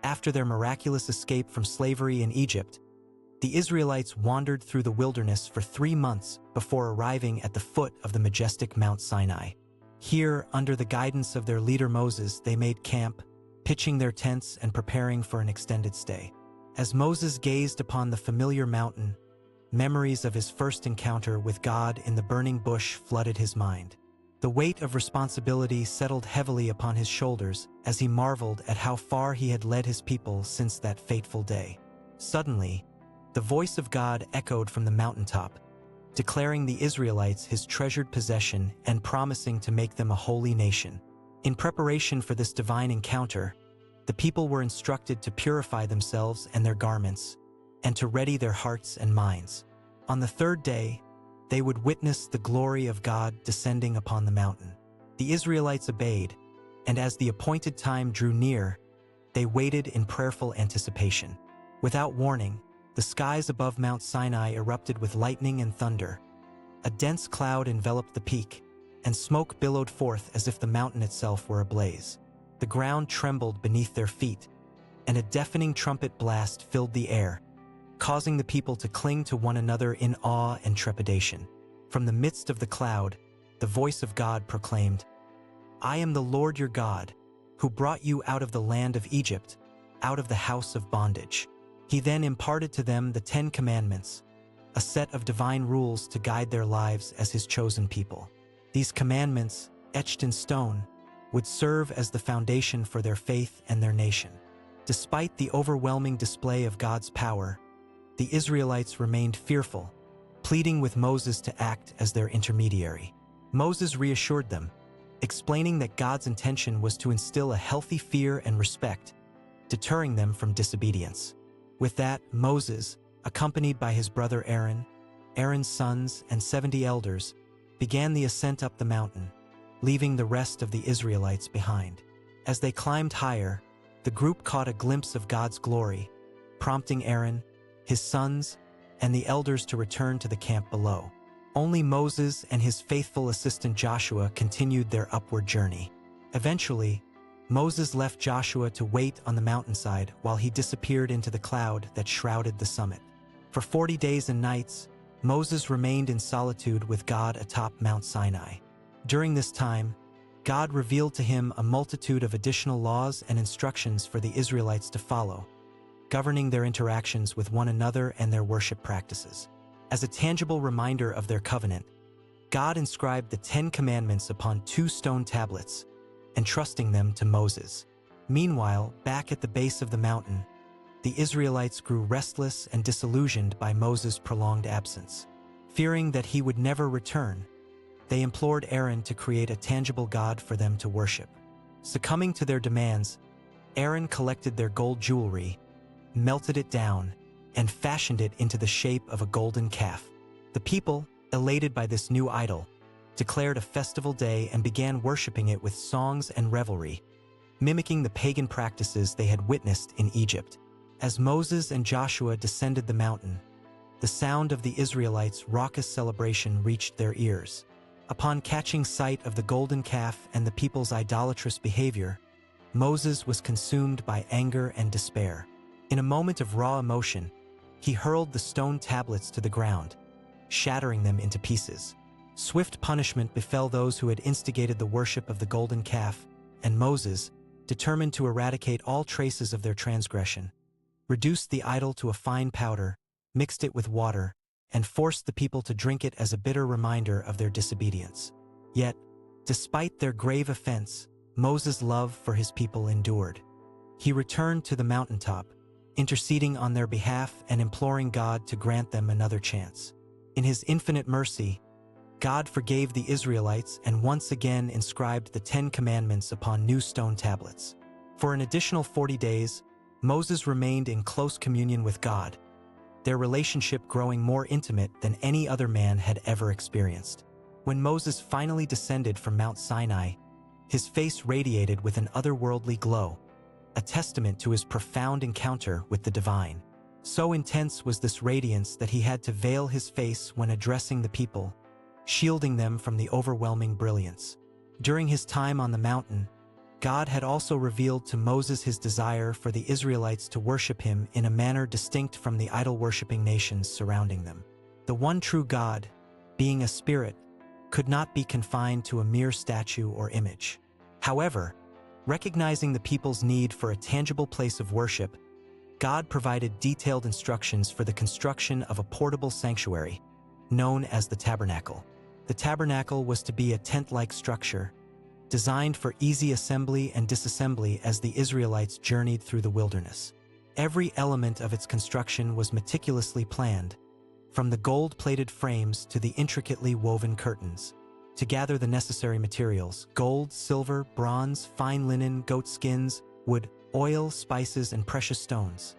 After their miraculous escape from slavery in Egypt, the Israelites wandered through the wilderness for 3 months before arriving at the foot of the majestic Mount Sinai. Here, under the guidance of their leader Moses, they made camp, pitching their tents and preparing for an extended stay. As Moses gazed upon the familiar mountain, memories of his first encounter with God in the burning bush flooded his mind. The weight of responsibility settled heavily upon his shoulders as he marveled at how far he had led his people since that fateful day. Suddenly, the voice of God echoed from the mountaintop, declaring the Israelites his treasured possession and promising to make them a holy nation. In preparation for this divine encounter, the people were instructed to purify themselves and their garments, and to ready their hearts and minds. On the 3rd day, they would witness the glory of God descending upon the mountain. The Israelites obeyed, and as the appointed time drew near, they waited in prayerful anticipation. Without warning, the skies above Mount Sinai erupted with lightning and thunder. A dense cloud enveloped the peak, and smoke billowed forth as if the mountain itself were ablaze. The ground trembled beneath their feet, and a deafening trumpet blast filled the air, causing the people to cling to one another in awe and trepidation. From the midst of the cloud, the voice of God proclaimed, "I am the Lord your God, who brought you out of the land of Egypt, out of the house of bondage." He then imparted to them the 10 Commandments, a set of divine rules to guide their lives as his chosen people. These commandments, etched in stone, would serve as the foundation for their faith and their nation. Despite the overwhelming display of God's power, the Israelites remained fearful, pleading with Moses to act as their intermediary. Moses reassured them, explaining that God's intention was to instill a healthy fear and respect, deterring them from disobedience. With that, Moses, accompanied by his brother Aaron, Aaron's sons, and 70 elders, began the ascent up the mountain, leaving the rest of the Israelites behind. As they climbed higher, the group caught a glimpse of God's glory, prompting Aaron, his sons, and the elders to return to the camp below. Only Moses and his faithful assistant Joshua continued their upward journey. Eventually, Moses left Joshua to wait on the mountainside while he disappeared into the cloud that shrouded the summit. For 40 days and nights, Moses remained in solitude with God atop Mount Sinai. During this time, God revealed to him a multitude of additional laws and instructions for the Israelites to follow, governing their interactions with one another and their worship practices. As a tangible reminder of their covenant, God inscribed the 10 Commandments upon 2 stone tablets, entrusting them to Moses. Meanwhile, back at the base of the mountain, the Israelites grew restless and disillusioned by Moses' prolonged absence. Fearing that he would never return, they implored Aaron to create a tangible God for them to worship. Succumbing to their demands, Aaron collected their gold jewelry, melted it down, and fashioned it into the shape of a golden calf. The people, elated by this new idol, declared a festival day and began worshiping it with songs and revelry, mimicking the pagan practices they had witnessed in Egypt. As Moses and Joshua descended the mountain, the sound of the Israelites' raucous celebration reached their ears. Upon catching sight of the golden calf and the people's idolatrous behavior, Moses was consumed by anger and despair. In a moment of raw emotion, he hurled the stone tablets to the ground, shattering them into pieces. Swift punishment befell those who had instigated the worship of the golden calf, and Moses, determined to eradicate all traces of their transgression, reduced the idol to a fine powder, mixed it with water, and forced the people to drink it as a bitter reminder of their disobedience. Yet, despite their grave offense, Moses' love for his people endured. He returned to the mountaintop, interceding on their behalf and imploring God to grant them another chance. In his infinite mercy, God forgave the Israelites and once again inscribed the 10 Commandments upon new stone tablets. For an additional 40 days, Moses remained in close communion with God, their relationship growing more intimate than any other man had ever experienced. When Moses finally descended from Mount Sinai, his face radiated with an otherworldly glow, a testament to his profound encounter with the divine. So intense was this radiance that he had to veil his face when addressing the people, shielding them from the overwhelming brilliance. During his time on the mountain, God had also revealed to Moses his desire for the Israelites to worship him in a manner distinct from the idol-worshipping nations surrounding them. The one true God, being a spirit, could not be confined to a mere statue or image. However, recognizing the people's need for a tangible place of worship, God provided detailed instructions for the construction of a portable sanctuary, known as the Tabernacle. The Tabernacle was to be a tent-like structure, designed for easy assembly and disassembly as the Israelites journeyed through the wilderness. Every element of its construction was meticulously planned, from the gold-plated frames to the intricately woven curtains. To gather the necessary materials, gold, silver, bronze, fine linen, goat skins, wood, oil, spices, and precious stones.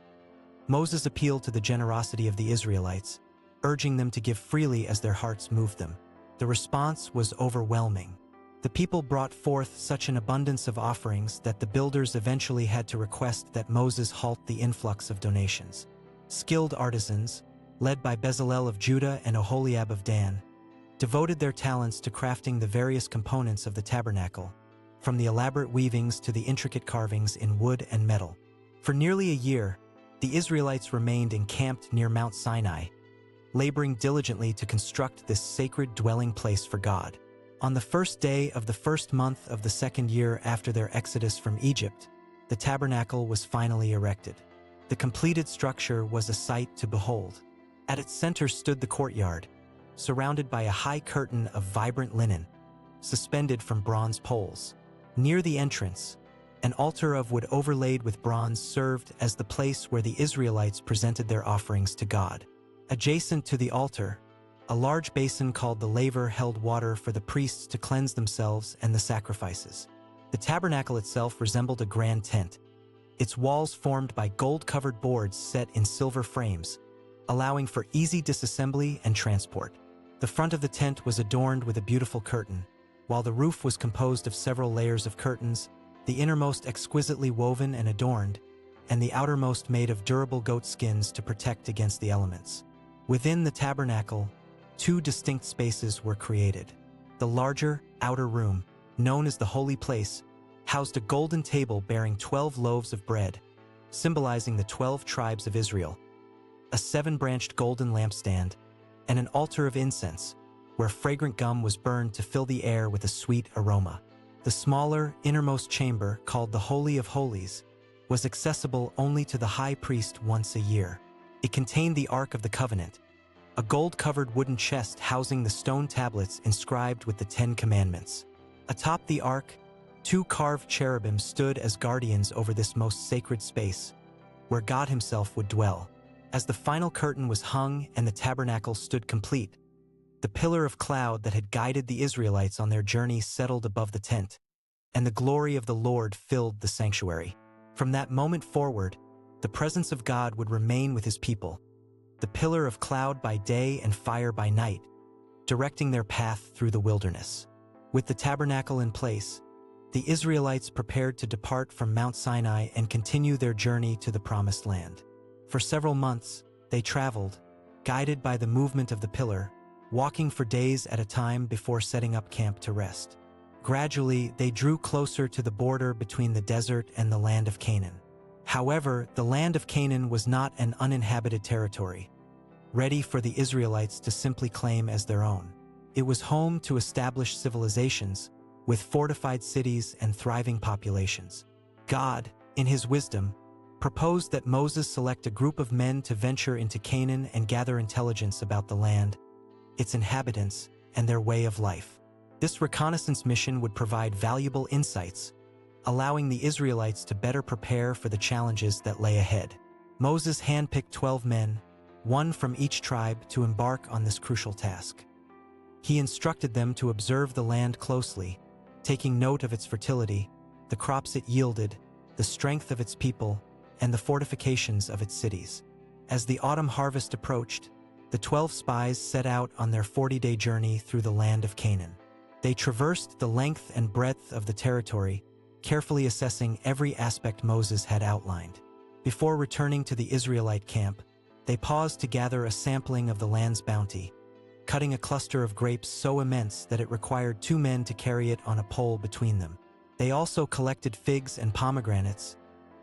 Moses appealed to the generosity of the Israelites, urging them to give freely as their hearts moved them. The response was overwhelming. The people brought forth such an abundance of offerings that the builders eventually had to request that Moses halt the influx of donations. Skilled artisans, led by Bezalel of Judah and Oholiab of Dan, devoted their talents to crafting the various components of the tabernacle, from the elaborate weavings to the intricate carvings in wood and metal. For nearly a year, the Israelites remained encamped near Mount Sinai, laboring diligently to construct this sacred dwelling place for God. On the first day of the first month of the second year after their exodus from Egypt, the tabernacle was finally erected. The completed structure was a sight to behold. At its center stood the courtyard, surrounded by a high curtain of vibrant linen, suspended from bronze poles. Near the entrance, an altar of wood overlaid with bronze served as the place where the Israelites presented their offerings to God. Adjacent to the altar, a large basin called the laver held water for the priests to cleanse themselves and the sacrifices. The tabernacle itself resembled a grand tent, its walls formed by gold-covered boards set in silver frames, allowing for easy disassembly and transport. The front of the tent was adorned with a beautiful curtain, while the roof was composed of several layers of curtains, the innermost exquisitely woven and adorned, and the outermost made of durable goat skins to protect against the elements. Within the tabernacle, two distinct spaces were created. The larger, outer room, known as the Holy Place, housed a golden table bearing 12 loaves of bread, symbolizing the 12 tribes of Israel, a 7-branched golden lampstand, and an altar of incense, where fragrant gum was burned to fill the air with a sweet aroma. The smaller, innermost chamber, called the Holy of Holies, was accessible only to the high priest once a year. It contained the Ark of the Covenant, a gold-covered wooden chest housing the stone tablets inscribed with the 10 Commandments. Atop the Ark, 2 carved cherubim stood as guardians over this most sacred space, where God himself would dwell. As the final curtain was hung and the tabernacle stood complete, the pillar of cloud that had guided the Israelites on their journey settled above the tent, and the glory of the Lord filled the sanctuary. From that moment forward, the presence of God would remain with his people, the pillar of cloud by day and fire by night, directing their path through the wilderness. With the tabernacle in place, the Israelites prepared to depart from Mount Sinai and continue their journey to the Promised Land. For several months, they traveled, guided by the movement of the pillar, walking for days at a time before setting up camp to rest. Gradually, they drew closer to the border between the desert and the land of Canaan. However, the land of Canaan was not an uninhabited territory, ready for the Israelites to simply claim as their own. It was home to established civilizations, with fortified cities and thriving populations. God, in his wisdom, proposed that Moses select a group of men to venture into Canaan and gather intelligence about the land, its inhabitants, and their way of life. This reconnaissance mission would provide valuable insights, allowing the Israelites to better prepare for the challenges that lay ahead. Moses handpicked 12 men, one from each tribe, to embark on this crucial task. He instructed them to observe the land closely, taking note of its fertility, the crops it yielded, the strength of its people, and the fortifications of its cities. As the autumn harvest approached, the 12 spies set out on their 40-day journey through the land of Canaan. They traversed the length and breadth of the territory, carefully assessing every aspect Moses had outlined. Before returning to the Israelite camp, they paused to gather a sampling of the land's bounty, cutting a cluster of grapes so immense that it required 2 men to carry it on a pole between them. They also collected figs and pomegranates,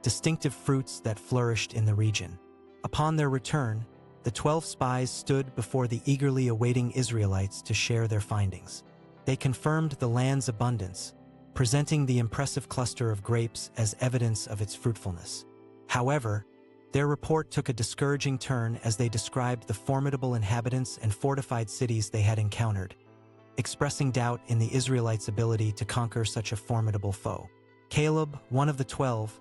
distinctive fruits that flourished in the region. Upon their return, the 12 spies stood before the eagerly awaiting Israelites to share their findings. They confirmed the land's abundance, presenting the impressive cluster of grapes as evidence of its fruitfulness. However, their report took a discouraging turn as they described the formidable inhabitants and fortified cities they had encountered, expressing doubt in the Israelites' ability to conquer such a formidable foe. Caleb, one of the 12,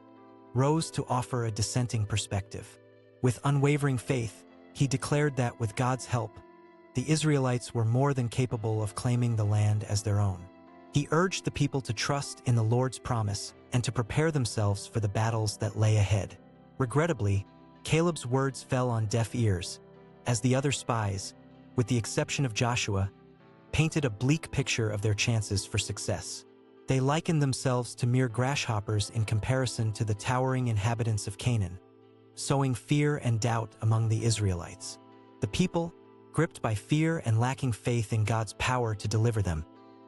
rose to offer a dissenting perspective. With unwavering faith, he declared that with God's help, the Israelites were more than capable of claiming the land as their own. He urged the people to trust in the Lord's promise and to prepare themselves for the battles that lay ahead. Regrettably, Caleb's words fell on deaf ears, as the other spies, with the exception of Joshua, painted a bleak picture of their chances for success. They likened themselves to mere grasshoppers in comparison to the towering inhabitants of Canaan, sowing fear and doubt among the Israelites. The people, gripped by fear and lacking faith in God's power to deliver them,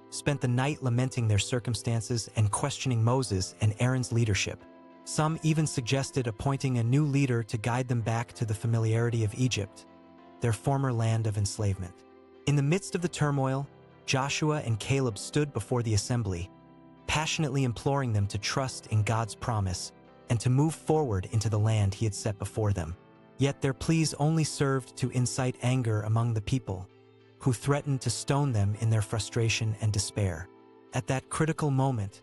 spent the night lamenting their circumstances and questioning Moses and Aaron's leadership. Some even suggested appointing a new leader to guide them back to the familiarity of Egypt, their former land of enslavement. In the midst of the turmoil, Joshua and Caleb stood before the assembly, passionately imploring them to trust in God's promise and to move forward into the land he had set before them. Yet their pleas only served to incite anger among the people, who threatened to stone them in their frustration and despair. At that critical moment,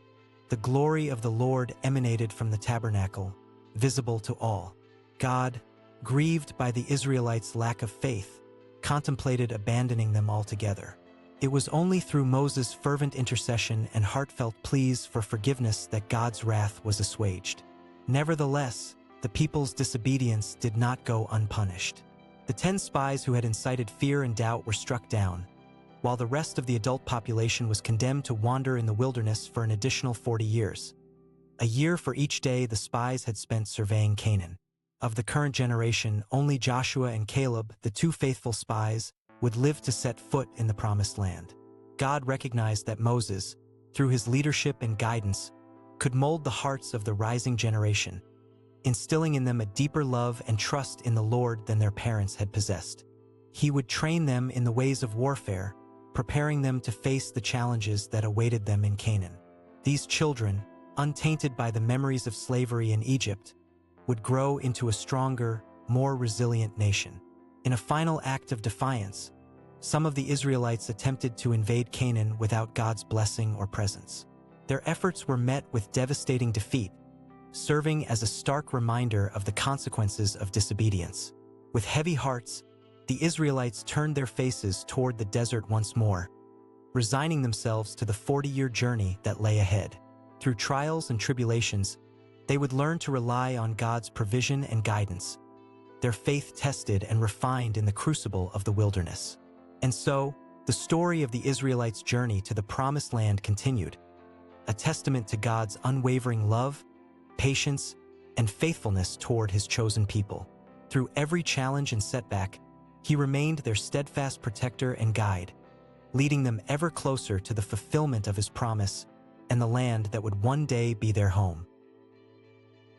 the glory of the Lord emanated from the tabernacle, visible to all. God, grieved by the Israelites' lack of faith, contemplated abandoning them altogether. It was only through Moses' fervent intercession and heartfelt pleas for forgiveness that God's wrath was assuaged. Nevertheless, the people's disobedience did not go unpunished. The 10 spies who had incited fear and doubt were struck down, while the rest of the adult population was condemned to wander in the wilderness for an additional 40 years. A year for each day the spies had spent surveying Canaan. Of the current generation, only Joshua and Caleb, the 2 faithful spies, would live to set foot in the Promised Land. God recognized that Moses, through his leadership and guidance, could mold the hearts of the rising generation, instilling in them a deeper love and trust in the Lord than their parents had possessed. He would train them in the ways of warfare, preparing them to face the challenges that awaited them in Canaan. These children, untainted by the memories of slavery in Egypt, would grow into a stronger, more resilient nation. In a final act of defiance, some of the Israelites attempted to invade Canaan without God's blessing or presence. Their efforts were met with devastating defeat, serving as a stark reminder of the consequences of disobedience. With heavy hearts, the Israelites turned their faces toward the desert once more, resigning themselves to the 40-year journey that lay ahead. Through trials and tribulations, they would learn to rely on God's provision and guidance, their faith tested and refined in the crucible of the wilderness. And so, the story of the Israelites' journey to the Promised Land continued, a testament to God's unwavering love, patience, and faithfulness toward his chosen people. Through every challenge and setback, he remained their steadfast protector and guide, leading them ever closer to the fulfillment of his promise and the land that would one day be their home.